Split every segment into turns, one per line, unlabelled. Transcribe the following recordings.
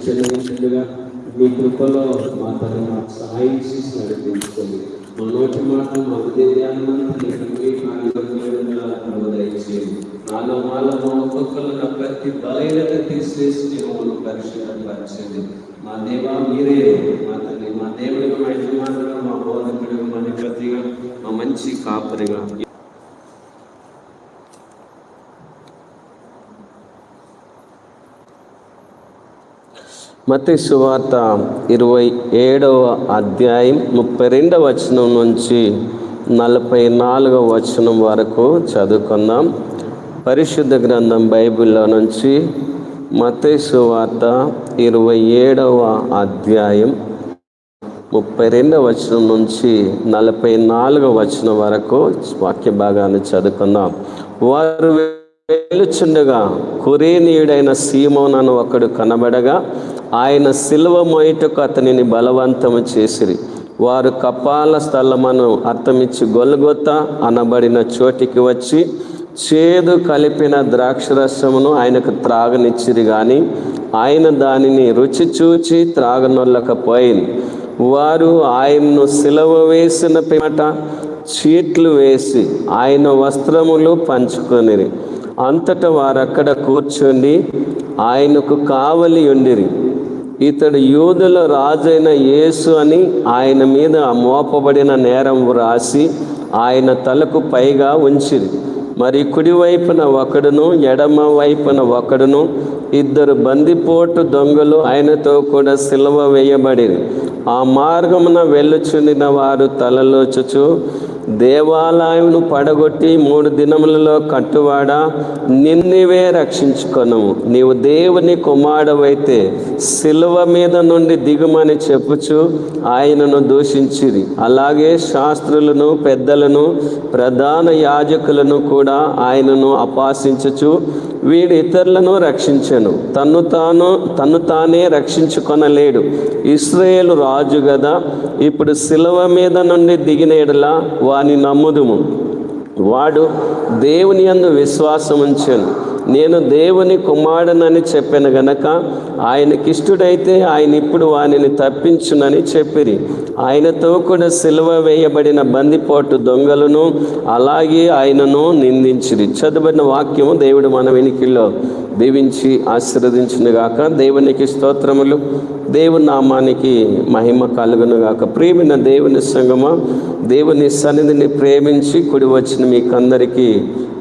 చిన్నగా మీ కృపలో మా తల్లి మాకు సహాయం చేసి నడిపించుకోండి. మా నోటి మాట మా హృదయాన్నంతా దయచేయండి. నాలో మాలో మా ఒక్కొక్కరు ప్రతి బలహీనత తీసివేసి మనం పరిశుభ్రపరచండి. మా దేవా మీరే మా తల్లి, మా దేవుడిగా, మా యజమానుగా, మా బోధకుడిగా, మా నిపత్తిగా, మా మంచి కాపరిగా. మత్తయి సువార్త 27వ అధ్యాయం 32వ వచనం నుంచి 44వ వచనం వరకు చదువుకుందాం. పరిశుద్ధ గ్రంథం బైబిల్లో నుంచి మత్తయి సువార్త 27వ అధ్యాయం 32వ వచనం నుంచి 44వ వచనం వరకు వాక్య భాగాన్ని చదువుకుందాం. వారు వెలుచుండగా కురేనీయుడైన సీమోను అను ఒకడు కనబడగా ఆయన సిలువ మోయుటకు అతనిని బలవంతము చేసిరి. వారు కపాల స్థలమును అర్థమిచ్చి గొల్గొతా అనబడిన చోటికి వచ్చి చేదు కలిపిన ద్రాక్షరసమును ఆయనకు త్రాగనిచ్చిరి, కానీ ఆయన దానిని రుచి చూచి త్రాగనొల్లకపోయింది. వారు ఆయన్ను సిలువ వేసిన పిమ్మట చీట్లు వేసి ఆయన వస్త్రములు పంచుకొనిరి. అంతటా వారక్కడ కూర్చొని ఆయనకు కావలి ఉండిరి. ఇతడు యూదుల రాజైన యేసు అని ఆయన మీద మోపబడిన నేరం వ్రాసి ఆయన తలకు పైగా ఉంచిరి. మరి కుడివైపున ఒకడును ఎడమ వైపున ఒకడును ఇద్దరు బందిపోటు దొంగలు ఆయనతో కూడా సిలువ వేయబడిరి. ఆ మార్గమున వెళ్ళుచుండిన వారు తలలోచుచు, దేవాలయమును పడగొట్టి 3 దినములలో కట్టువాడా, నిన్నువే రక్షించుకొనుము. నీవు దేవుని కుమారుడవైతే సిలువ మీద నుండి దిగుమని చెప్పుచు ఆయనను దూషించిరి. అలాగే శాస్త్రులను, పెద్దలను, ప్రధాన యాజకులను కూడా ఆయనను అపహాసించుచు, వీడు ఇతరులను రక్షించెను, తన్ను తానే రక్షించుకొనలేడు. ఇశ్రాయేలు రాజు గదా, ఇప్పుడు సిలువ మీద నుండి దిగిన యెడల వాని నమ్ముదుము. వాడు దేవుని యందు విశ్వాసం ఉంచెను. నేను దేవుని కుమారుడనని చెప్పాను గనక ఆయనకిష్టుడైతే ఆయన ఇప్పుడు వానిని తప్పించునని చెప్పిరి. ఆయనతో కూడా సిలువ వేయబడిన బందిపోటు దొంగలను అలాగే ఆయనను నిందించిరి. చదువుబడిన వాక్యము దేవుడు మన వెనికిల్లో దీవించి ఆశీర్వదించునుగాక. దేవునికి స్తోత్రములు, దేవుని నామానికి మహిమ కలుగునుగాక. ప్రియమైన దేవుని సంగమా, దేవుని సన్నిధిని ప్రేమించి కుడి వచ్చిన మీకందరికీ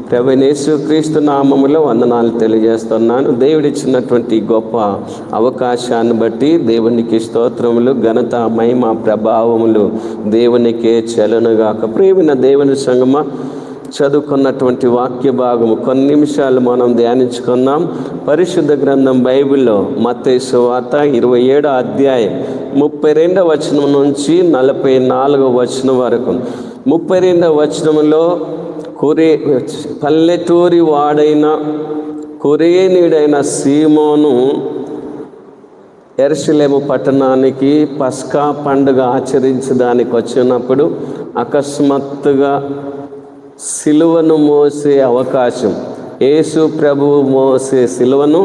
ప్రభువైన యేసుక్రీస్తు నామములో వందనాలు తెలియజేస్తున్నాను. దేవుడిచ్చినటువంటి గొప్ప అవకాశాన్ని బట్టి దేవునికి స్తోత్రములు, ఘనత, మహిమ, ప్రభావములు దేవునికే చెలునుగాక. ప్రియమైన దేవుని సంగమా, చదువుకున్నటువంటి వాక్య భాగము కొన్ని నిమిషాలు మనం ధ్యానించుకుందాం. పరిశుద్ధ గ్రంథం బైబిల్లో మత్తయి సువార్త 27వ అధ్యాయం 32వ వచనం నుంచి 44వ వచనం వరకు. 32వ వచనంలో పల్లెటూరి వాడైన కురేనీయుడైన సీమోను యెరూషలేము పట్టణానికి పస్కా పండుగ ఆచరించడానికి వచ్చినప్పుడు అకస్మాత్తుగా సిలువను మోసే అవకాశం, యేసు ప్రభువు మోసే సిలువను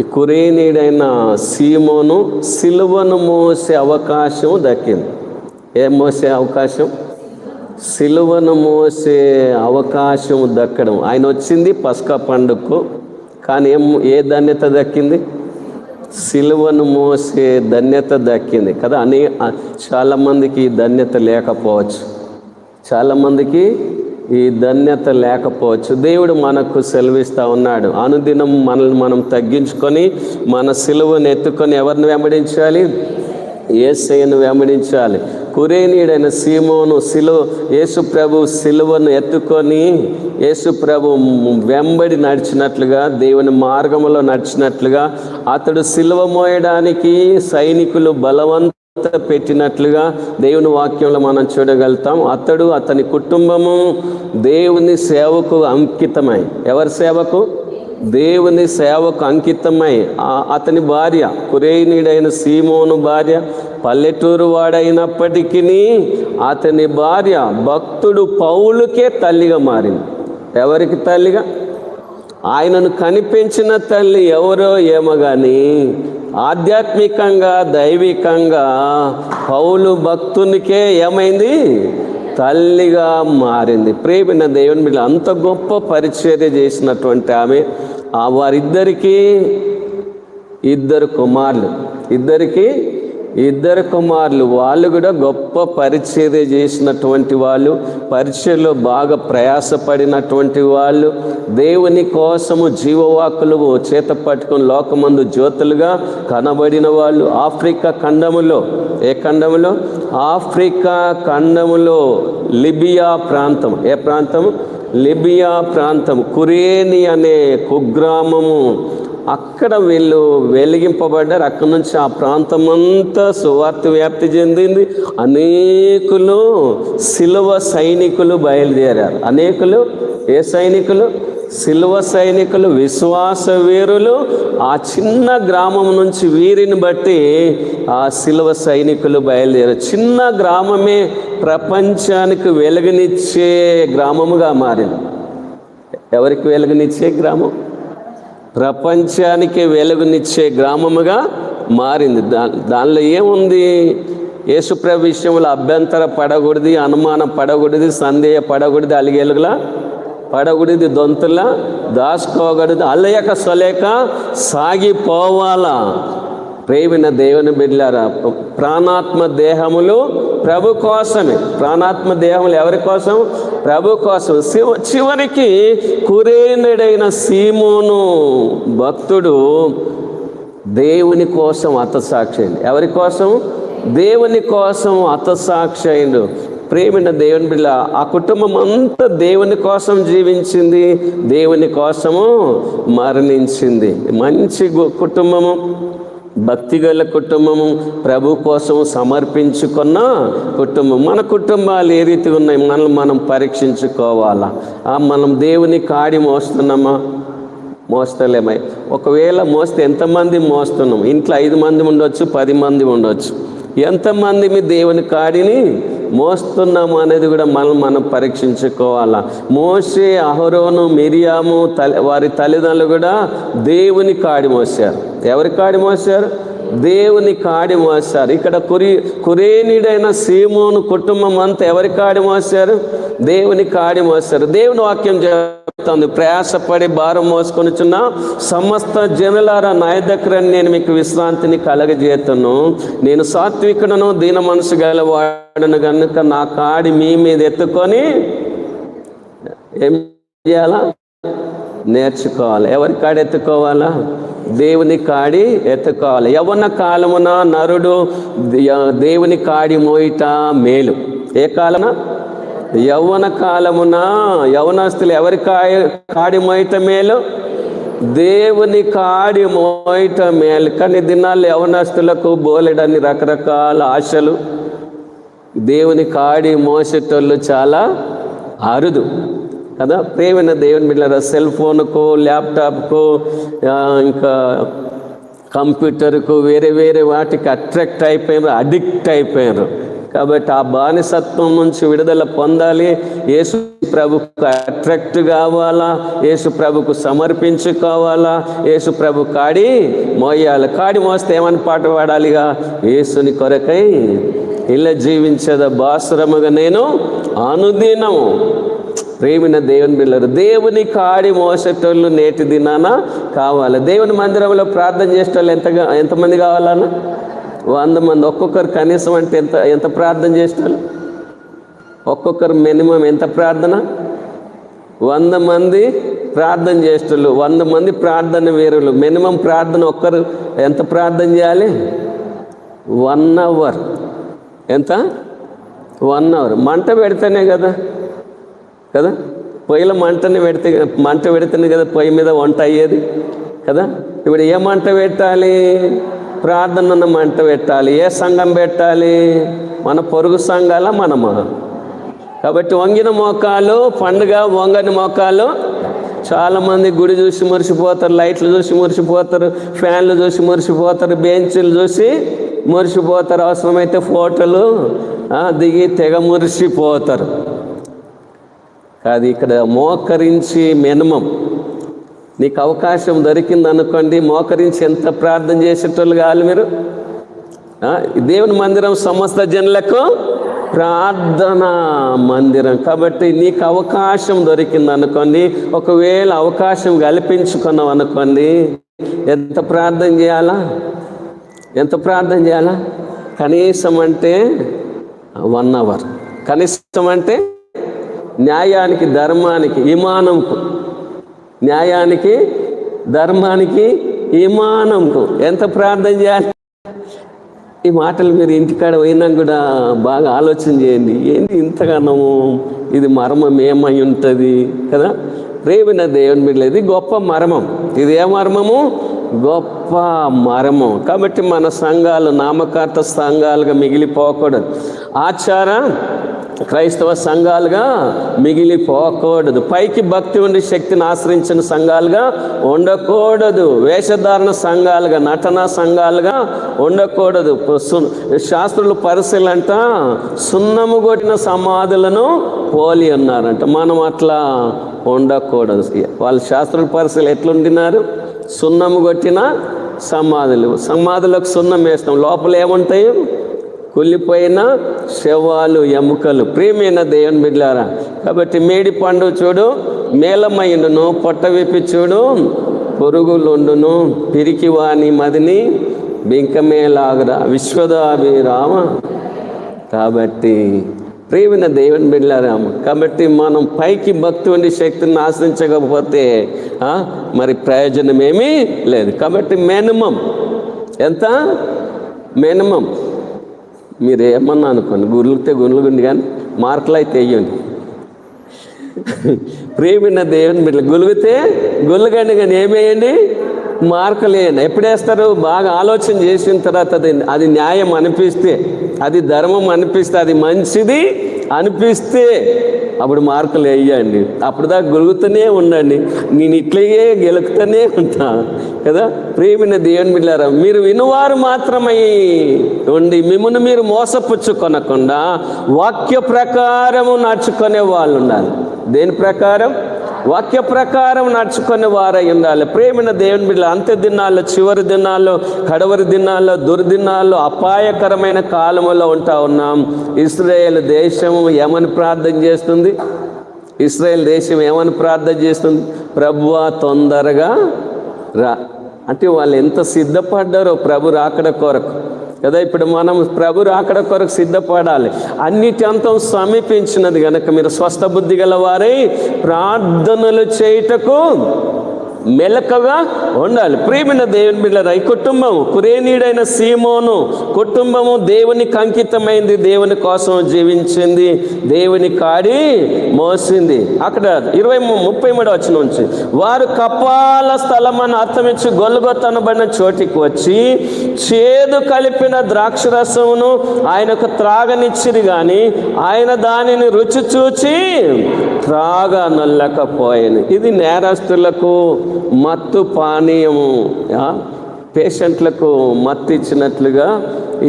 ఈ కురేనీయుడైన సీమోను సిలువను మోసే అవకాశం దక్కింది. ఏం మోసే అవకాశం? సిలువను మోసే అవకాశం దక్కడం. ఆయన వచ్చింది పస్కా పండుగకు, కానీ ఏ ధన్యత దక్కింది? సిలువను మోసే ధన్యత దక్కింది కదా. చాలామందికి ఈ ధన్యత లేకపోవచ్చు, చాలామందికి ఈ ధన్యత లేకపోవచ్చు. దేవుడు మనకు సెలవిస్తూ ఉన్నాడు, అనుదినం మనల్ని మనం తగ్గించుకొని మన సిలువను ఎత్తుకొని ఎవరిని వెంబడించాలి? యేసయ్యను వెంబడించాలి. కురేనీయుడైన సీమోను యేసు ప్రభు సిలువను ఎత్తుకొని యేసు ప్రభు వెంబడి నడిచినట్లుగా, దేవుని మార్గంలో నడిచినట్లుగా, అతడు సిలువ మోయడానికి సైనికులు బలవంత పెట్టినట్లుగా దేవుని వాక్యంలో మనం చూడగలుగుతాం. అతని కుటుంబము దేవుని సేవకు అంకితమై, ఎవరి సేవకు? దేవుని సేవకు అంకితమై, అతని భార్య కురేనీయుడైన సీమోను భార్య పల్లెటూరు వాడైనప్పటికీ అతని భార్య భక్తుడు పౌలుకే తల్లిగా మారింది. ఎవరికి తల్లిగా? ఆయనను కనిపించిన తల్లి ఎవరో ఏమో కానీ ఆధ్యాత్మికంగా దైవికంగా పౌలు భక్తునికే ఏమైంది? తల్లిగా మారింది. ప్రేమైన దేవుని బిడ్డ, అంత గొప్ప పరిచర్య చేసినటువంటి ఆమె, వారిద్దరికీ ఇద్దరు కుమారులు. వాళ్ళు కూడా గొప్ప పరిచర్య చేసినటువంటి వాళ్ళు, పరిచర్యలో బాగా ప్రయాసపడినటువంటి వాళ్ళు, దేవుని కోసము జీవవాకులు చేత పట్టుకుని లోకమందు జ్యోతులుగా కనబడిన వాళ్ళు. ఆఫ్రికా ఖండములో, ఏ ఖండములో? ఆఫ్రికా ఖండములో లిబియా ప్రాంతం. ఏ ప్రాంతం? లిబియా ప్రాంతం. కురేని అనే కుగ్రామము, అక్కడ వీళ్ళు వెలిగింపబడ్డారు. అక్కడి నుంచి ఆ ప్రాంతం అంతా సువార్త వ్యాప్తి చెందింది. అనేకులు సిలువ సైనికులు బయలుదేరారు. అనేకులు ఏ సైనికులు? సిలువ సైనికులు, విశ్వాస వీరులు. ఆ చిన్న గ్రామం నుంచి వీరిని బట్టి ఆ సిలువ సైనికులు బయలుదేరారు. చిన్న గ్రామమే ప్రపంచానికి వెలుగునిచ్చే గ్రామముగా మారింది. ఎవరికి వెలుగునిచ్చే గ్రామం? ప్రపంచానికి వెలుగునిచ్చే గ్రామముగా మారింది. దానిలో ఏముంది? యేసుప్రభు విషయంలో అభ్యంతర పడకూడదు, అనుమాన పడకూడదు, సందేహ పడకూడదు, అలిగేలుగులా పడకూడదు, దొంతులా దాచుకోకూడదు, అల్లయక సొలేక సాగిపోవాలా. ప్రేమిన దేవుని బిడ్డలారా, ప్రాణాత్మ దేహములు ప్రభు కోసమే. ప్రాణాత్మ దేహములు ఎవరి కోసం? ప్రభు కోసం. చివరికి కురేనుడైన సీమోను భక్తుడు దేవుని కోసం హతసాక్షి అయింది. ఎవరి కోసం? దేవుని కోసం హతసాక్షి అయిండు. ప్రేమిన దేవుని బిడ్డ, ఆ కుటుంబం అంతా దేవుని కోసం జీవించింది, దేవుని కోసము మరణించింది. మంచి కుటుంబము, భక్తిగల కుటుంబము, ప్రభు కోసం సమర్పించుకున్న కుటుంబం. మన కుటుంబాలు ఏ రీతిగా ఉన్నాయి? మనం పరీక్షించుకోవాలా. మనం దేవుని కాడి మోస్తున్నామా? మోస్తలేమా? ఒకవేళ మోస్తే ఎంతమంది మోస్తున్నాం? ఇంట్లో 5 మంది ఉండొచ్చు, 10 మంది ఉండొచ్చు. ఎంతమంది మీ దేవుని కాడిని మోస్తున్నాము అనేది కూడా మనం పరీక్షించుకోవాలా. మోషే, అహరోను, మిరియాము వారి తల్లిదండ్రులు కూడా దేవుని కాడి మోసారు. ఎవరి కాడి మోసారు? దేవుని కాడి మోసారు. ఇక్కడ కురేనీడైన సీమోను కుటుంబం అంతా ఎవరి కాడి మోసారు? దేవుని కాడి మోసారు. దేవుని వాక్యం చెప్తుంది, ప్రయాసపడి భారం మోసుకొనిచున్న సమస్త జనులారా, నా దగ్గర నేను మీకు విశ్రాంతిని కలగజేతును. నేను సాత్వికుడను, దీన మనసు గలవాడను కనుక నా కాడి మీ మీద ఎత్తుకొని ఏం చేయాలా? నేర్చుకోవాలి. ఎవరి కాడి ఎత్తుకోవాలా? దేవుని కాడి ఎత్తుకోవాలి. యవ్వన కాలమున నరుడు దేవుని కాడి మోయిట మేలు. ఏ కాలన? యవ్వన కాలమున యవ్వనస్తులు ఎవరి కాడి మోయిట మేలు? దేవుని కాడి మోయిట మేలు. కానీ దినాల్లో యవ్వనస్తులకు బోలెడని రకరకాల ఆశలు. దేవుని కాడి మోసేటోళ్ళు చాలా అరుదు కదా. ప్రేమైన దేవుని బిడ్డలారా, సెల్ ఫోన్కు, ల్యాప్టాప్కు, ఇంకా కంప్యూటర్కు, వేరే వేరే వాటికి అట్రాక్ట్ అయిపోయారు, అడిక్ట్ అయిపోయారు. కాబట్టి ఆ బానిసత్వం నుంచి విడుదల పొందాలి. యేసు ప్రభుకు అట్రాక్ట్ కావాలా, యేసు ప్రభుకు సమర్పించుకోవాలా, యేసు ప్రభు కాడి మోయాలి. కాడి మోస్తే ఏమని పాట పాడాలిగా? యేసుని కొరకై ఇలా జీవించేద బాసురముగా నేను అనుదినము. ప్రేమిన దేవుని బిడ్డలారా, దేవుని కాడి మోసేటోళ్ళు నేటి దినాన కావాలి. దేవుని మందిరంలో ప్రార్థన చేసేటోళ్ళు ఎంతమంది కావాలన్నా? 100 మంది. ఒక్కొక్కరు కనీసం అంటే ఎంత ప్రార్థన చేసేటోళ్ళు? ఒక్కొక్కరు మినిమం ఎంత ప్రార్థన? 100 మంది ప్రార్థన చేసేటోళ్ళు, 100 మంది ప్రార్థన వీరులు. మినిమం ప్రార్థన ఒక్కరు ఎంత ప్రార్థన చేయాలి? 1 అవర్. ఎంత? 1 అవర్. మంట పెడితేనే కదా పొయ్యిలో మంట పెడితేనే కదా పొయ్యి మీద వంట అయ్యేది కదా. ఇప్పుడు ఏ మంట పెట్టాలి? ప్రార్థన మంట పెట్టాలి. ఏ సంఘం పెట్టాలి? మన పొరుగు సంఘాల మనమా? కాబట్టి వంగిన మోకాలు పండుగ, వంగని మోకాలు. చాలామంది గుడి చూసి మురిసిపోతారు, లైట్లు చూసి మురిసిపోతారు, ఫ్యాన్లు చూసి మురిసిపోతారు, బెంచీలు చూసి మురిసిపోతారు, అవసరమైతే ఫోటోలు దిగి తెగ మురిసిపోతారు. అది ఇక్కడ మోకరించి మినిమం నీకు అవకాశం దొరికింది అనుకోండి, మోకరించి ఎంత ప్రార్థన చేసేటోళ్ళు కావాలి మీరు. దేవుని మందిరం సమస్త జనులకు ప్రార్థన మందిరం. కాబట్టి నీకు అవకాశం దొరికింది అనుకోండి, ఒకవేళ అవకాశం కల్పించుకున్నాం అనుకోండి, ఎంత ప్రార్థన చేయాలా? కనీసం అంటే 1 hour. కనీసం అంటే న్యాయానికి ధర్మానికి ఇమానంకు ఎంత ప్రార్థన చేయాలి? ఈ మాటలు మీరు ఇంటికాడ పోయినా కూడా బాగా ఆలోచన చేయండి. ఏంటి ఇంతగానము, ఇది మర్మం ఏమై ఉంటుంది కదా? ప్రేమిన దేవుని బిడ్డలు, ఇది గొప్ప మర్మం. ఇది ఏ మర్మము? గొప్ప మర్మం. కాబట్టి మన సంఘాలు నామకార్థ సంఘాలుగా మిగిలిపోకూడదు, ఆచార క్రైస్తవ సంఘాలుగా మిగిలిపోకూడదు, పైకి భక్తి ఉండి శక్తిని ఆశ్రయించిన సంఘాలుగా ఉండకూడదు, వేషధారణ సంఘాలుగా, నటన సంఘాలుగా ఉండకూడదు. శాస్త్రులు పరిశీలంట సున్నము కొట్టిన సమాధులను పోలి ఉన్నారంట. మనం అట్లా ఉండకూడదు. వాళ్ళ శాస్త్రుల పరిశీలు ఎట్లుండినారు? సున్నము కొట్టిన సమాధులకు సున్నం వేస్తాం, లోపల ఏముంటాయి? కుళ్ళిపోయిన శవాలు, ఎముకలు. ప్రియమైన దేవుని బిడ్డలారా, కాబట్టి మేడి పండు చూడు మేలమైండును, పొట్ట విప్పి చూడు పురుగులుండును, పిరికి వాని మదిని బింకమేలాగరా విశ్వదాభిరామ. కాబట్టి ప్రియమైన దేవుని బిడ్డలారా, కాబట్టి మనం పైకి భక్తి ఉండి శక్తిని ఆశ్రయించకపోతే మరి ప్రయోజనం ఏమీ లేదు. కాబట్టి మినిమం ఎంత? మినిమం మీరు ఏమన్నా అనుకోండి, గుర్లుతే గుండి కానీ మార్కులు అయితే వేయండి. ప్రియమైన దేవుని బిడ్డలు, గులిగితే గుల్లగండి కానీ ఏమేయండి? మార్కులు వేయండి. ఎప్పుడు వేస్తారు? బాగా ఆలోచన చేసిన తర్వాత అది న్యాయం అనిపిస్తే, అది ధర్మం అనిపిస్తే, అది మంచిది అనిపిస్తే అప్పుడు మార్కులు వేయండి. అప్పుడు దాకా గొలుగుతూనే ఉండండి. నేను ఇట్లయే గెలుకుతూనే ఉంటా కదా. ప్రియమైన దేవుని బిడ్డలారా, మీరు వినువారు మాత్రమై ఉండి మిమ్మల్ని మీరు మోసపుచ్చుకొనకుండా వాక్య ప్రకారము నడుచుకునే వాళ్ళు ఉండాలి. దేని ప్రకారం? వాక్య ప్రకారం నడుచుకునే వారై ఉండాలి. ప్రేమైన దేవుని బిడ్డలు, అంత్య దినాల్లో, చివరి దినాల్లో, కడవరి దినాల్లో, దుర్దినాల్లో, అపాయకరమైన కాలంలో ఉంటా ఉన్నాం. ఇశ్రాయేలు దేశం ఏమని ప్రార్థన చేస్తుంది? ప్రభువా తొందరగా రా అంటే వాళ్ళు ఎంత సిద్ధపడ్డారో ప్రభు రాకడ కొరకు కదా. ఇప్పుడు మనం ప్రభు రాకడ కొరకు సిద్ధపడాలి. అన్నిటి అంతం సమీపించినది కనుక మీరు స్వస్థ బుద్ధి గల వారై ప్రార్థనలు చేయుటకు మెలకగా ఉండాలి. ప్రియమైన దేవుని బిడ్డలారా, ఈ కుటుంబం కురేనీడైన సీమోను కుటుంబము దేవునికి అంకితమైంది, దేవుని కోసం జీవించింది, దేవుని కాడి మోసింది. అక్కడ 33 వచనం నుంచి, వారు కపాల స్థలమని అర్థమించి గొల్గొతనబడిన చోటికి వచ్చి చేదు కలిపిన ద్రాక్షరసమును ఆయనకు త్రాగనిచ్చిరి గాని ఆయన దానిని రుచి చూచి త్రాగనొల్లకపోయాను. ఇది నేరస్తులకు మత్తు పానీయము, పేషెంట్లకు మత్తు ఇచ్చినట్లుగా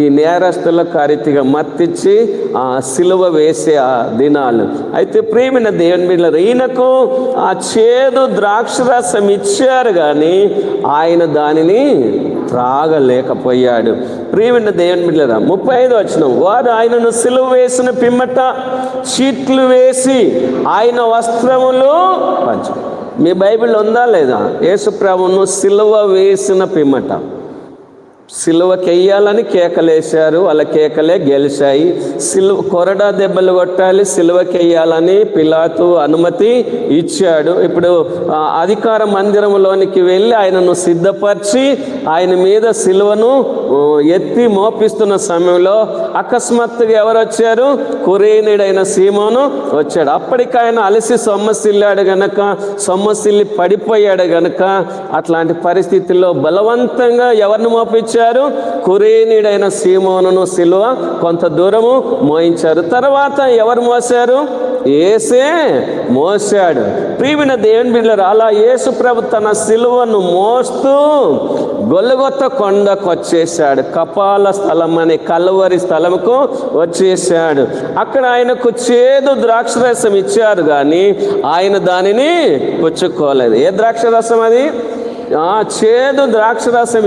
ఈ నేరస్తులకు అరితిగా మత్తిచ్చి ఆ సిలువ వేసే ఆ దినాలు. అయితే ప్రియమైన దేవుని బిడ్డలారా, ఈయనకు ఆ చేదు ద్రాక్షరసం ఇచ్చారు కానీ ఆయన దానిని త్రాగలేకపోయాడు. ప్రియమైన దేవుని బిడ్డలారా, 35 వచనం, వారు ఆయనను సిలువ వేసిన పిమ్మట చీట్లు వేసి ఆయన వస్త్రములు పంచు. మీ బైబిల్ ఉందా లేదా? యేసు ప్రభువును సిలువ వేసిన పిమ్మట సిలువకి వెయ్యాలని కేకలేశారు, వాళ్ళ కేకలే గెలిచాయి. కొరడా దెబ్బలు కొట్టాలి, సిలువకి వెయ్యాలని పిలాతు అనుమతి ఇచ్చాడు. ఇప్పుడు అధికార మందిరంలోనికి వెళ్ళి ఆయనను సిద్ధపరిచి ఆయన మీద సిలువను ఎత్తి మోపిస్తున్న సమయంలో అకస్మాత్తుగా ఎవరు వచ్చారు? కురేనీడైన సీమోను వచ్చాడు. అప్పటికి ఆయన అలసి సొమ్మసిల్లాడు గనక, సొమ్మసిల్లి పడిపోయాడు గనక అట్లాంటి పరిస్థితుల్లో బలవంతంగా ఎవరిని మోపించారు? కురేనీడైన సీమోనును సిలువ కొంత దూరము మోయించారు. తర్వాత ఎవరు మోసారు? యేసే మోసాడు. ప్రియమైన దేవుని బిడ్డలారా, అలా యేసు ప్రభు తన సిలువను మోస్తూ గొల్గొత కొండకు వచ్చేసాడు. కపాల స్థలం అనే కల్వరి స్థలంకు వచ్చేసాడు. అక్కడ ఆయనకు చేదు ద్రాక్షరసం ఇచ్చారు కానీ ఆయన దానిని పుచ్చుకోలేదు. ఏ ద్రాక్షరసం అది? చేదు ద్రాక్షరసం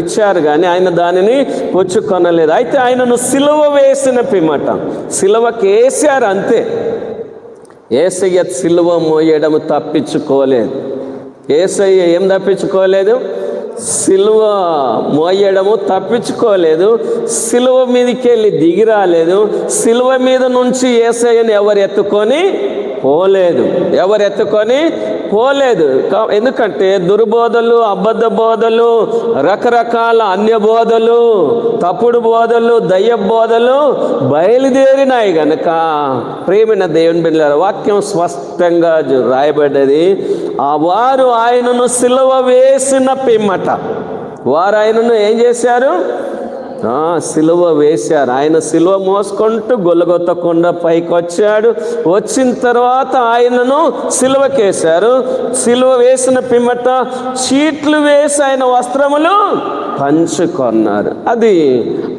ఇచ్చారు కానీ ఆయన దానిని పుచ్చుకొనలేదు. అయితే ఆయనను సిలువ వేసిన పిమ్మట, సిలువకి వేశారు అంతే. యేసయ్య సిలువ మోయడం తప్పించుకోలేదు. యేసయ్య ఏం తప్పించుకోలేదు? సిలువ మోయడము తప్పించుకోలేదు. సిలువ మీదకి వెళ్ళి దిగి రాలేదు. సిలువ మీద నుంచి యేసయ్యని ఎవరు ఎత్తుకొని పోలేదు. ఎందుకంటే దుర్బోధలు, అబద్ధ బోధలు, రకరకాల అన్య బోధలు, తప్పుడు బోధలు, దయ్య బోధలు బయలుదేరినాయి గనక ప్రియమైన దేవుని బిడ్డలారా, వాక్యం స్పష్టంగా రాయబడ్డది. వారు ఆయనను సిలువ వేసిన పిమ్మట వారు ఆయనను ఏం చేశారు? సిలువ వేశారు. ఆయన సిలువ మోసుకుంటూ గొల్గొత కొండ పైకి వచ్చాడు. వచ్చిన తర్వాత ఆయనను సిలువకేశారు. సిలువ వేసిన పిమ్మట చీట్లు వేసి ఆయన వస్త్రములు పంచుకొన్నారు. అది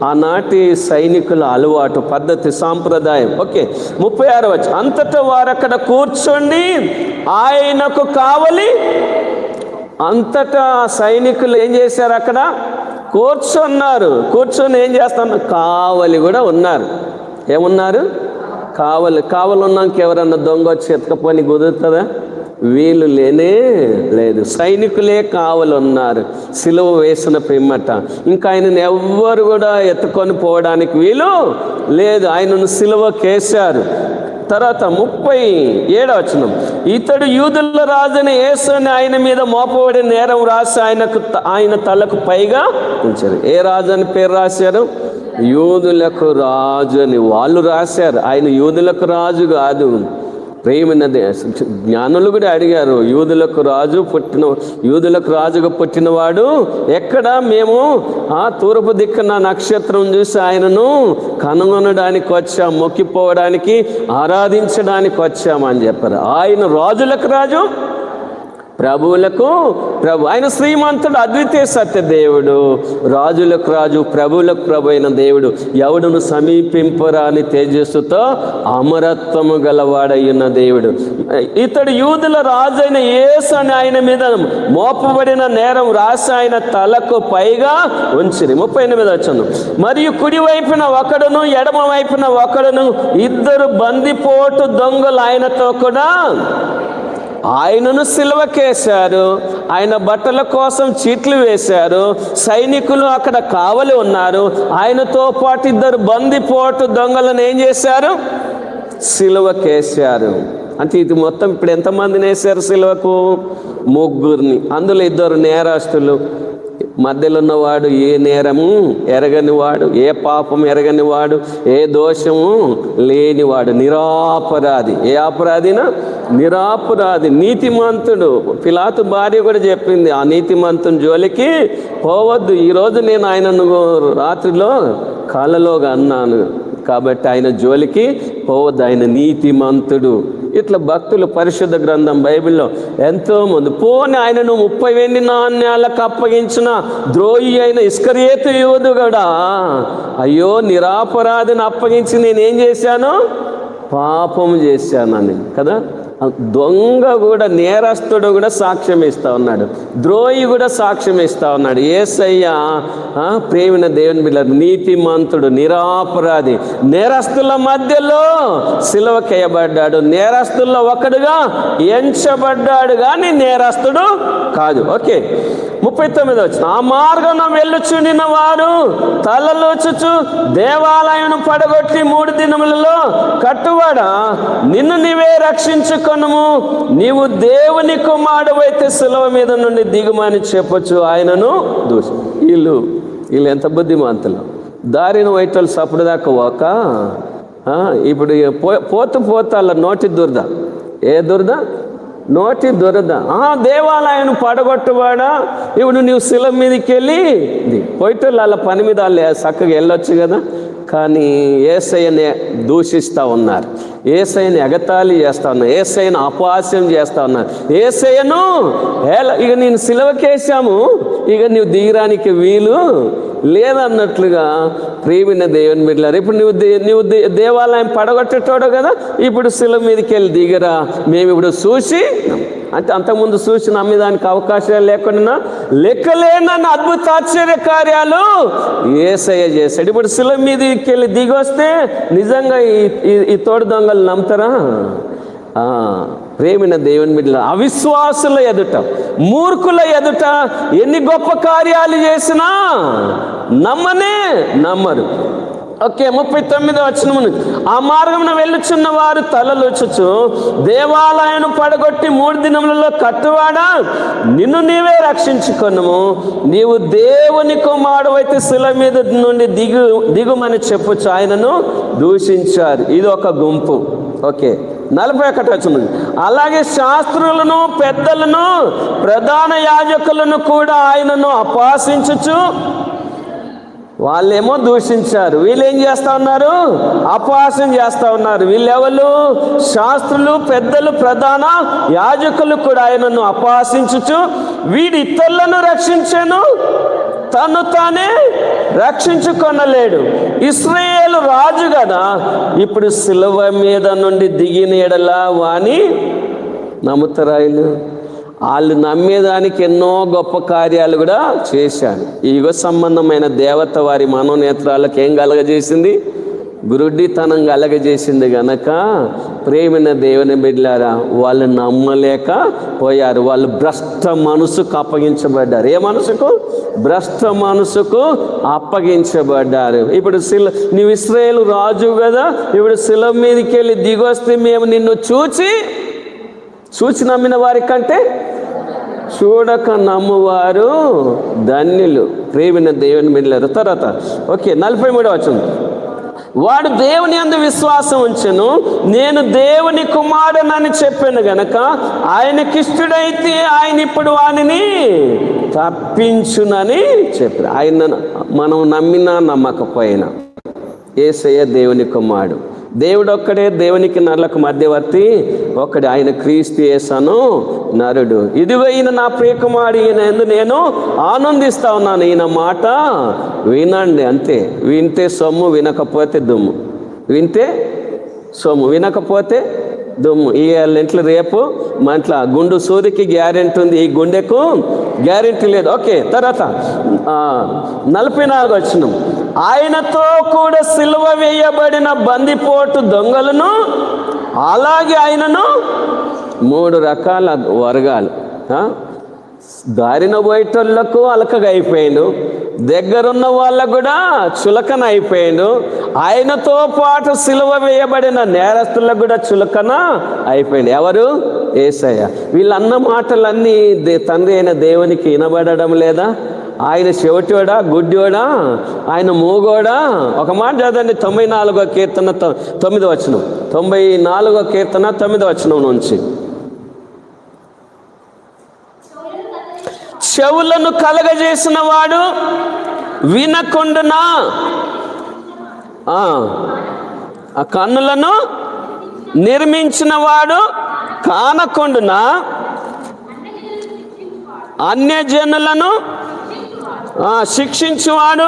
ఆనాటి సైనికుల అలవాటు, పద్ధతి, సాంప్రదాయం. ఓకే, 36 వచ్చి అంతటా వారు అక్కడ కూర్చోండి ఆయనకు కావలి. అంతటా సైనికులు ఏం చేశారు? అక్కడ కూర్చొని ఏం చేస్తున్నారు? కావలి కూడా ఉన్నారు. ఏమున్నారు? కావలి ఉన్నాక ఎవరన్నా దొంగ వచ్చి ఎత్తుకపోని కుదురుతుందా? వీళ్ళు లేదు. సైనికులే కావలి ఉన్నారు సిలువ వేసిన పిమ్మట. ఇంకా ఆయనను ఎవ్వరు కూడా ఎత్తుకొని పోవడానికి వీలు లేదు. ఆయనను సిలువకేశారు. తర్వాత 37వ వచనం, ఇతడు యూదుల రాజుని యేసుని ఆయన మీద మోపబడిన నేరం రాసి ఆయన తలకు పైగా ఉంచారు. ఏ రాజు అని పేరు రాశారు? యూదులకు రాజు అని వాళ్ళు రాశారు. ఆయన యూదులకు రాజు కాదు. ప్రేమైన జ్ఞానులు కూడా అడిగారు, యూదులకు రాజుగా పుట్టినవాడు ఎక్కడ? మేము తూర్పు దిక్కున నక్షత్రం చూసి ఆయనను కనుగొనడానికి వచ్చాం, మొక్కిపోవడానికి, ఆరాధించడానికి వచ్చామని చెప్పారు. ఆయన రాజులకు రాజు, ప్రభువులకు ప్రభు. ఆయన శ్రీమంతుడు, అద్వితీయ సత్య దేవుడు, రాజులకు రాజు, ప్రభువులకు ప్రభు అయిన దేవుడు. ఎవడును సమీపింపరాని తేజస్సుతో అమరత్వము గలవాడయ్యున్న దేవుడు. ఇతడు యూదుల రాజు అయిన యేసు అని ఆయన మీద మోపబడిన నేరం రాసి ఆయన తలకు పైగా ఉంచిరి. 38వ వచనం, మరియు కుడి వైపున ఒకడును ఎడమ వైపున ఒకడును ఇద్దరు బందిపోటు దొంగలు ఆయనతో కూడా ఆయనను సిలువకేశారు. ఆయన బట్టల కోసం చీట్లు వేశారు. సైనికులు అక్కడ కావలి ఉన్నారు. ఆయనతో పాటు ఇద్దరు బందిపోటు దొంగలను ఏం చేశారు? సిలువకేశారు. అంటే ఇది మొత్తం ఇప్పుడు ఎంతమందిని వేశారు సిలువకు? 3. అందులో 2 నేరస్తులు. మధ్యలో ఉన్నవాడు ఏ నేరము ఎరగనివాడు, ఏ పాపం ఎరగనివాడు, ఏ దోషము లేనివాడు, నిరాపరాధి. ఏ అపరాధినా? నిరాపరాధి, నీతిమంతుడు. పిలాతు భార్య కూడా చెప్పింది, ఆ నీతిమంతుని జోలికి పోవద్దు. ఈరోజు నేను ఆయనను రాత్రిలో కలలోగా అన్నాను కాబట్టి ఆయన జోలికి పోవద్దు, ఆయన నీతిమంతుడు. ఇట్లా భక్తులు పరిశుద్ధ గ్రంథం బైబిల్లో ఎంతోమంది. పోని ఆయనను 30 వెండి నాణ్యాలకు అప్పగించిన ద్రోహి అయిన ఇస్కరియోతు యూదు కూడా, అయ్యో నిరాపరాధిని అప్పగించి నేనేం చేశాను? పాపం చేశానని కదా. దొంగ కూడా, నేరస్తుడు కూడా సాక్ష్యం ఇస్తా ఉన్నాడు, ద్రోహి కూడా సాక్ష్యం ఇస్తా ఉన్నాడు. యేసయ్య ప్రేమిన దేవుని బిడ్డలు, నీతిమంతుడు, నిరాపరాధి, నేరస్తుల మధ్యలో సిలువకేయబడ్డాడు. నేరస్తుల్లో ఒకడుగా ఎంచబడ్డాడు కానీ నేరస్తుడు కాదు. ఓకే, 39వ వచనం, ఆ మార్గం వెళ్ళుచుండిన వారు తలలోచుచు దేవాలయం పడగొట్టి 3 దినములలో కట్టువాడా, నిన్ను నీవే రక్షించుకొనుము, నీవు దేవుని కుమారుడవైతే సిలువ మీద నుండి దిగుమని చెప్పొచ్చు ఆయనను దూషి. వీళ్ళు ఎంత బుద్ధిమంతులు. దారిని వైటోళ్ళు సప్పుడు దాకా ఒక ఇప్పుడు పోతూ అలా నోటి దురద. ఏ దురద? నోటి దురద. దేవాలయం పడగొట్టువాడా, ఇప్పుడు నువ్వు శిల మీదకి వెళ్ళి పోయిటోళ్ళు అలా పని మీద వాళ్ళు చక్కగా వెళ్ళొచ్చు కదా. కానీ యేసయ్యని దూషిస్తూ ఉన్నారు, యేసయ్యని ఎగతాళి చేస్తూ ఉన్నారు, యేసయ్యను అపహాస్యం చేస్తూ ఉన్నారు. యేసయ్యను ఇక నేను సిలువకేసాము, ఇక నువ్వు దిగడానికి వీలు లేదన్నట్లుగా ప్రియమైన దేవుని బిడ్డలారా, ఇప్పుడు నువ్వు దేవాలయం పడగొట్టేటోడు కదా, ఇప్పుడు శిలువ మీదకి వెళ్ళి దిగరా, మేము ఇప్పుడు చూసి అంటే అంతకుముందు చూసి నమ్మేదానికి అవకాశాలు లేకుండా లెక్కలేనన్న అద్భుత ఆశ్చర్య కార్యాలు యేసయ్య చేశాడు. ఇప్పుడు శిలువ మీదకి వెళ్ళి దిగొస్తే నిజంగా ఈ తోడు దొంగలు నమ్ముతారా? ప్రేమైన దేవుని బిడ్డల అవిశ్వాసుల ఎదుట, మూర్ఖుల ఎదుట ఎన్ని గొప్ప కార్యాలు చేసినా నమ్మరు. ఓకే, 39వ వచనము, ఆ మార్గమున వెళ్ళుచున్న వారు తలలుచుచు, దేవాలయాన్ని పడగొట్టి 3 దినములలో కట్టువాడా, నిన్ను నీవే రక్షించుకొనుము, నీవు దేవుని కుమారుడవైతే శిలువ మీద నుండి దిగుమని చెప్పుచు ఆయనను దూషించారు. ఇది ఒక గుంపు. ఓకే, 41వ వచనం, అలాగే శాస్త్రులను, పెద్దలను, ప్రధాన యాజకులను కూడా ఆయనను అపహాసించుచు, వాళ్ళేమో దూషించారు, వీళ్ళు ఏం చేస్తూ ఉన్నారు? అపహాస్యం చేస్తూ ఉన్నారు. వీళ్ళెవరు? శాస్త్రులు, పెద్దలు, ప్రధాన యాజకులు కూడా ఆయనను అపహాసించుచు, వీడి ఇతరులను రక్షించాను, తను తానే రక్షించుకొనలేడు. ఇశ్రాయేలు రాజు కదా, ఇప్పుడు శిలువ మీద నుండి దిగిన ఎడలా వాని నమ్ముతారా? వాళ్ళు నమ్మేదానికి ఎన్నో గొప్ప కార్యాలు కూడా చేశాడు. ఈ యుగ సంబంధమైన దేవత వారి మనోనేత్రాలకు ఏం కలగజేసింది? గురుడితనం కలగజేసింది గనక ప్రేమైన దేవుని బిడ్డలారా, వాళ్ళు నమ్మలేకపోయారు. వాళ్ళు భ్రష్ట మనసుకు అప్పగించబడ్డారు. ఏ మనసుకు? భ్రష్ట మనసుకు అప్పగించబడ్డారు. ఇప్పుడు నీవు ఇశ్రాయేలు రాజు కదా, ఇప్పుడు శిలువ మీదకి వెళ్ళి దిగొస్తే మేము నిన్ను చూచి నమ్మిన వారి కంటే చూడక నమ్మువారు ధన్యులు. ప్రేమిన దేవుని బిడ్డలారా. తర్వాత ఓకే, 43వ వచనం, వాడు దేవుని యందు విశ్వాసం ఉంచెను, నేను దేవుని కుమారుడనని చెప్పాను గనక ఆయనకిష్టుడైతే ఆయన ఇప్పుడు వానిని తప్పించునని చెప్పారు. ఆయన మనం నమ్మినా నమ్మకపోయినా యేసయ్య దేవుని కుమారుడు. దేవుడు ఒక్కడే, దేవునికి నరులకు మధ్యవర్తి ఒక్కడే, ఆయన క్రీస్తు యేసను నరుడు. ఇదిగో ఈయన నా ప్రియకుమారుడు, ఈయన యందు నేను ఆనందిస్తా ఉన్నాను, ఈయన మాట వినండి. అంతే. వింటే సొమ్ము, వినకపోతే దుమ్ము. వింటే సొమ్ము, వినకపోతే దుమ్ము. ఈ ఇంట్లో రేపు మా ఇంట్లో గుండు సూదికి గ్యారెంటీ ఉంది, ఈ గుండెకు గ్యారెంటీ లేదు. ఓకే, తర్వాత 44వ వచనం, ఆయనతో కూడా సిలువ వేయబడిన బందిపోటు దొంగలను, అలాగే ఆయనను 3 రకాల వర్గాలు, దారిన పోయేటోళ్లకు అలకగా అయిపోయాడు, దగ్గరున్న వాళ్ళకు కూడా చులకన అయిపోయాడు, ఆయనతో పాటు సిలువ వేయబడిన నేరస్తులకు కూడా చులకన అయిపోయాడు. ఎవరు? యేసయ్య. వీళ్ళన్న మాటలన్నీ తండ్రి అయిన దేవునికి వినబడడం లేదా? ఆయన చెవిటోడా, గుడ్డోడా, ఆయన మూగోడా? ఒక మాట చదవండి, 94వ కీర్తన 9వ వచనం, 94వ కీర్తన 9వ వచనం నుంచి, చెవులను కలగజేసిన వాడు వినకుండునా, ఆ కన్నులను నిర్మించిన వాడు కానకుండునా, అన్యజనులను శిక్షించువాడు,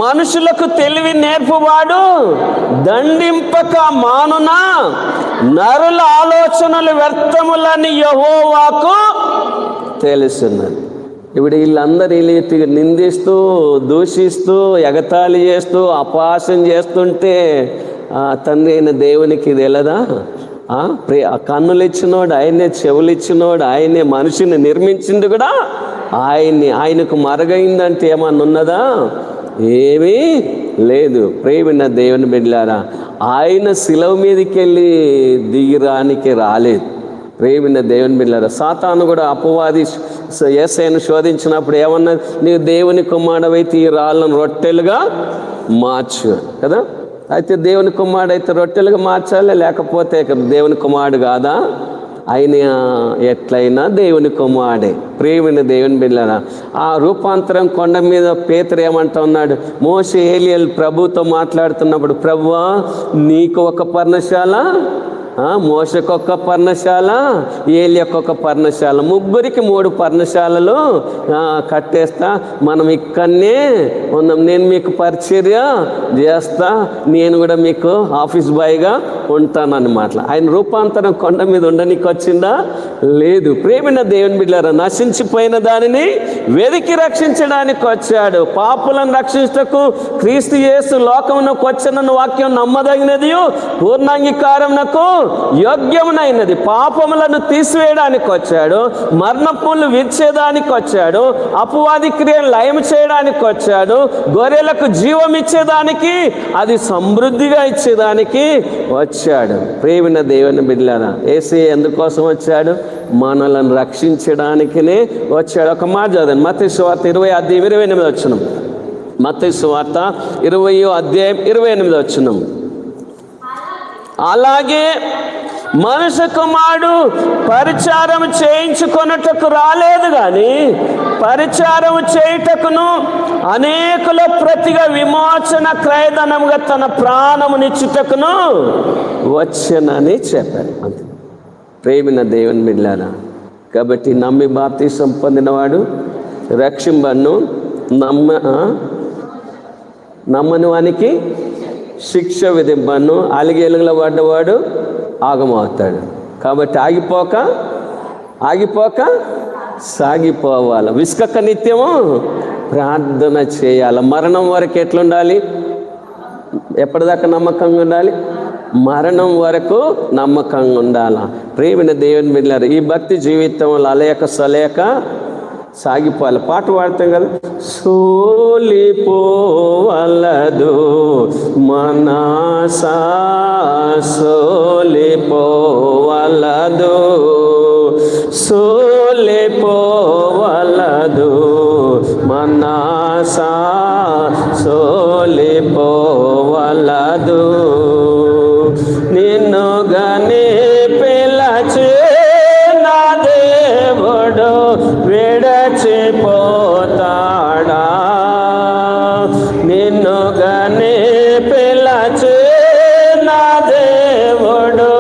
మనుషులకు తెలివి నేర్పువాడు దండింపక మానునా, నరుల ఆలోచనలు వ్యర్థములని యెహోవాకు తెలుసున్నది. ఇప్పుడు వీళ్ళందరూ రీతిగా నిందిస్తూ, దూషిస్తూ, ఎగతాళి చేస్తూ, అపహాస్యం చేస్తుంటే తండ్రి అయిన దేవునికి తెలియదా? కన్నులు ఇచ్చినోడు ఆయనే, చెవులు ఇచ్చినోడు ఆయనే, మనిషిని నిర్మించింది కూడా ఆయన్ని. ఆయనకు మరుగైందంటే ఏమన్నా ఉన్నదా? ఏమీ లేదు. ప్రేమిన దేవుని బిడ్డలారా, ఆయన శిలువ మీదకి వెళ్ళి దిగిరానికి రాలేదు. ప్రేమిన దేవుని బిడ్డలారా, సాతాను కూడా అపవాది యేసయ్యను శోధించినప్పుడు ఏమన్నా, నీవు దేవుని కుమారుడవైతే ఈ రాళ్ళను రొట్టెలుగా మార్చు కదా. అయితే దేవుని కుమారుడు అయితే రొట్టెలుగా మార్చాలి, లేకపోతే దేవుని కుమారుడు కాదా? ఆయన ఎట్లయినా దేవుని కుమారుడే. ప్రియమైన దేవుని బిడ్డలారా, ఆ రూపాంతరం కొండ మీద పేతురు ఏమంటా ఉన్నాడు? మోషే ఏలియాలు ప్రభుతో మాట్లాడుతున్నప్పుడు, ప్రభువా నీకు ఒక పర్ణశాల, మోషకొక పర్ణశాల, ఏలియాకొక పర్ణశాల, ముగ్గురికి 3 పర్ణశాలలు కట్టేస్తా, మనం ఇక్కడనే ఉన్నాం, నేను మీకు పరిచర్య చేస్తా, నేను కూడా మీకు ఆఫీస్ బాయ్గా ఉంటానన్నమాట. ఆయన రూపాంతరం కొండ మీద ఉండడానికి వచ్చిందా? లేదు. ప్రేమైన దేవుని బిడ్డలారా, నశించిపోయిన దానిని వెదికి రక్షించడానికి వచ్చాడు. పాపులను రక్షించటకు క్రీస్తు యేసు లోకమునకు వచ్చనన్న వాక్యం నమ్మదగినది, పూర్ణాంగీకారమునకు యోగ్యమునైనది. పాపములను తీసివేయడానికి వచ్చాడు, మరణపులు విడిచేదానికి వచ్చాడు, అపవాది క్రియను లయం చేయడానికి వచ్చాడు, గొర్రెలకు జీవం ఇచ్చేదానికి, అది సమృద్ధిగా ఇచ్చేదానికి వచ్చాడు. ప్రేమిన దేవుని బిడ్డలారా, యేసయ్య ఎందుకోసం వచ్చాడు? మనలను రక్షించడానికినే వచ్చాడు. ఒక మాట చదవండి, మత్తయి సువార్త 20:28 మత్తయి సువార్త 20:28. అలాగే మనుష్య కుమారుడు పరిచారం చేయించుకొనుటకు రాలేదు కానీ పరిచారం చేయుటకును అనేకుల ప్రతిగా విమోచన క్రయధనముగా తన ప్రాణమునిచ్చుటకును వచ్చనని చెప్పారు. అంతే. ప్రేమిన దేవుని బిడ్డలారా, కాబట్టి నమ్మి బాప్తిసం పొందినవాడు రక్షింబను, నమ్మని వానికి శిక్ష విధింపను, అలిగేలుగులో పడ్డవాడు ఆగమవుతాడు. కాబట్టి ఆగిపోక సాగిపోవాలి. విసుకక నిత్యము ప్రార్థన చేయాలి. మరణం వరకు ఎట్లుండాలి? ఎప్పటిదాకా నమ్మకంగా ఉండాలి? మరణం వరకు నమ్మకంగా ఉండాలి. ప్రేమిన దేవుని బిడ్డలారా, ఈ భక్తి జీవితంలో అలయక సలయక సాగిపోవాలి. పాట పాడతాం కదా, సోలిపోవలదు మనసా, సోలిపోవలదు, సోలిపోవలదు మనసా, సోలిపోవలదు. నిన్ను గని పిలచే నా దేవుడు విడచిపోతాడా? నిన్ను గని పిలచే నా దేవుడు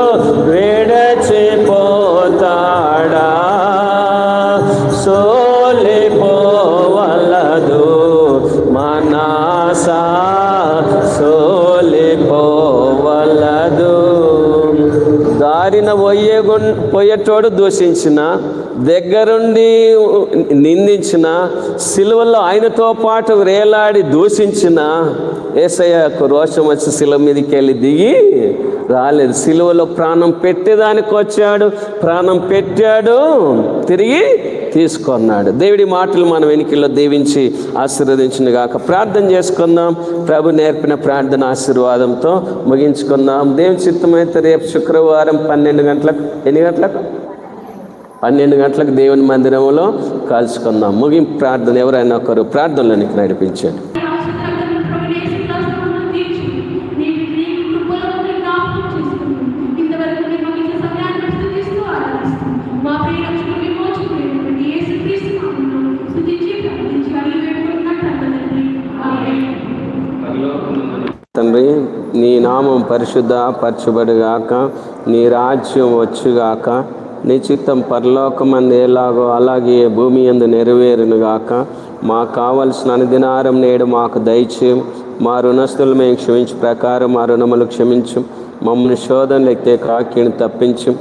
విడచిపోతాడా? సోలిపోవలదు మనసా, సోలిపోవలదు. దారిన పోయేటోడు దూషించిన, దగ్గరుండి నిందించిన, సిలువలో ఆయనతో పాటు వేలాడి దూషించిన, యేసయ్యకు రోషం వచ్చి సిలువ మీదకి వెళ్ళి దిగి రాలేదు. సిలువలో ప్రాణం పెట్టేదానికి వచ్చాడు, ప్రాణం పెట్టాడు, తిరిగి తీసుకున్నాడు. దేవుడి మాటలు మన వెనుకల్లో దీవించి ఆశీర్వదించిన గాక. ప్రార్థన చేసుకుందాం. ప్రభు నేర్పిన ప్రార్థన ఆశీర్వాదంతో ముగించుకుందాం. దేవుని చిత్తమైతే రేపు శుక్రవారం 12 గంటలకు, ఎన్ని గంటలకు? 12 గంటలకు దేవుని మందిరంలో కలుసుకుందాం. ముగింపు ప్రార్థన ఎవరైనా ఒకరు ప్రార్థనలోనికి నడిపించండి. తండ్రి, నీ నామం పరిశుద్ధ పరచబడుగాక, నీ రాజ్యం వచ్చుగాక, నీ చిత్తం పరలోకమందు ఎలాగో అలాగే భూమి యందు నెరవేరునుగాక. మాకు కావలసిన అనుదినారం నేడు మాకు దయచేయం. మా రుణస్తులు మేము క్షమించు ప్రకారం మా రుణములు క్షమించు. మమ్మల్ని శోధనలు ఎక్కే కాకిని తప్పించు.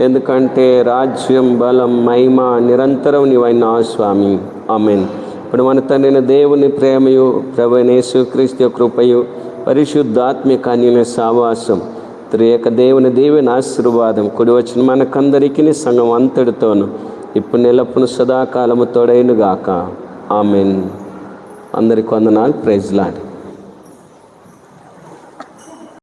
ఎందుకంటే రాజ్యం, బలం, మహిమ నిరంతరం నీవైనా స్వామి. ఆమేన్. ఇప్పుడు మన తండ్రిన దేవుని ప్రేమయు, ప్రభువైన యేసుక్రీస్తు కృపయు, పరిశుద్ధాత్మిక అన్యోన్య సహవాసం, త్రియేక దేవుని దేవుని ఆశీర్వాదం కూడి వచ్చిన మనకందరికీ సంఘం అంతటితోను ఇప్పుడు నిలపును సదాకాలము తోడైనగాక. ఆమేన్. అందరికి వందనాలు. Praise lord.